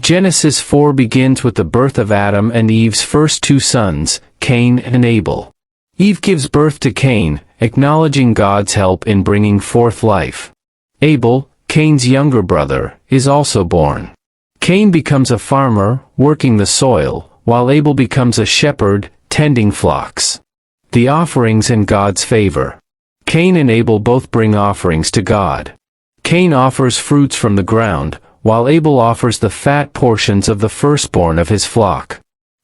Genesis 4 begins with the birth of Adam and Eve's first two sons, Cain and Abel. Eve gives birth to Cain, acknowledging God's help in bringing forth life. Abel, Cain's younger brother, is also born. Cain becomes a farmer, working the soil, while Abel becomes a shepherd, tending flocks. The offerings and God's favor. Cain and Abel both bring offerings to God. Cain offers fruits from the ground, while Abel offers the fat portions of the firstborn of his flock.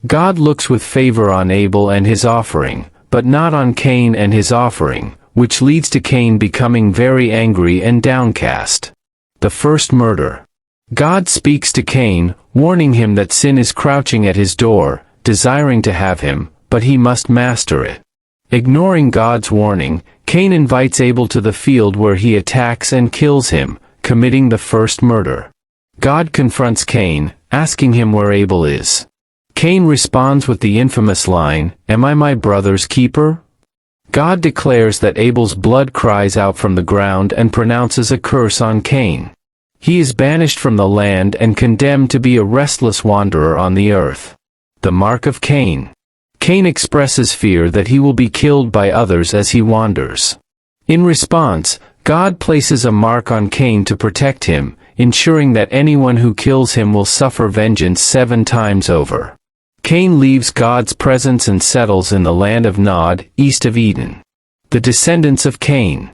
God looks with favor on Abel and his offering, but not on Cain and his offering, which leads to Cain becoming very angry and downcast. The first murder. God speaks to Cain, warning him that sin is crouching at his door, desiring to have him, but he must master it. Ignoring God's warning, Cain invites Abel to the field where he attacks and kills him, committing the first murder. God confronts Cain, asking him where Abel is. Cain responds with the infamous line, "Am I my brother's keeper?" God declares that Abel's blood cries out from the ground and pronounces a curse on Cain. He is banished from the land and condemned to be a restless wanderer on the earth. The mark of Cain. Cain expresses fear that he will be killed by others as he wanders. In response, God places a mark on Cain to protect him, ensuring that anyone who kills him will suffer vengeance 7 times over. Cain leaves God's presence and settles in the land of Nod, east of Eden. The descendants of Cain.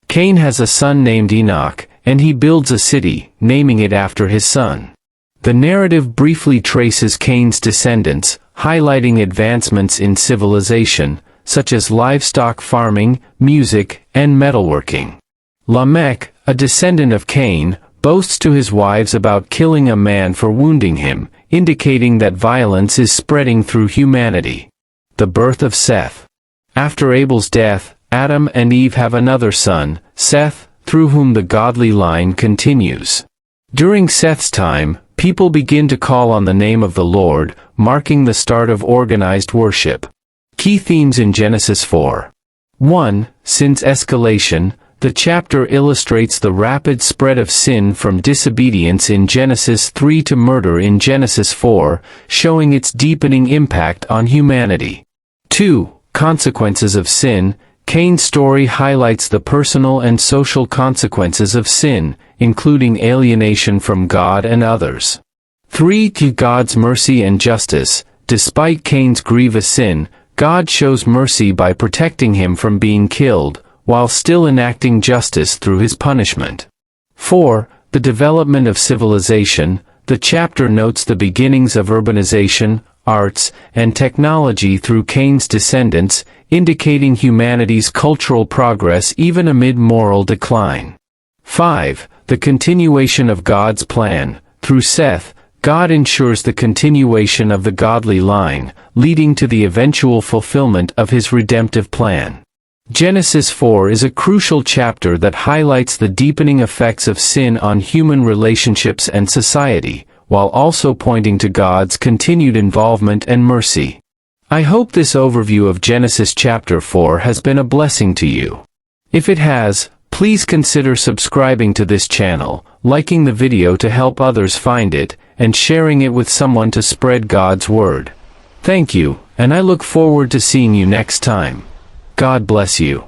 Cain has a son named Enoch, and he builds a city, naming it after his son. The narrative briefly traces Cain's descendants, highlighting advancements in civilization, such as livestock farming, music, and metalworking. Lamech, a descendant of Cain, boasts to his wives about killing a man for wounding him, indicating that violence is spreading through humanity. The birth of Seth. After Abel's death, Adam and Eve have another son, Seth, through whom the godly line continues. During Seth's time, people begin to call on the name of the Lord, marking the start of organized worship. Key themes in Genesis 4. 1. Sin's escalation. The chapter illustrates the rapid spread of sin from disobedience in Genesis 3 to murder in Genesis 4, showing its deepening impact on humanity. 2. Consequences of sin. Cain's story highlights the personal and social consequences of sin, including alienation from God and others. 3. God's mercy and justice. Despite Cain's grievous sin, God shows mercy by protecting him from being killed, while still enacting justice through his punishment. 4. The development of civilization. The chapter notes the beginnings of urbanization, arts, and technology through Cain's descendants, indicating humanity's cultural progress even amid moral decline. 5. The continuation of God's plan. Through Seth, God ensures the continuation of the godly line, leading to the eventual fulfillment of his redemptive plan. Genesis 4 is a crucial chapter that highlights the deepening effects of sin on human relationships and society, while also pointing to God's continued involvement and mercy. I hope this overview of Genesis chapter 4 has been a blessing to you. If it has, please consider subscribing to this channel, liking the video to help others find it, and sharing it with someone to spread God's word. Thank you, and I look forward to seeing you next time. God bless you.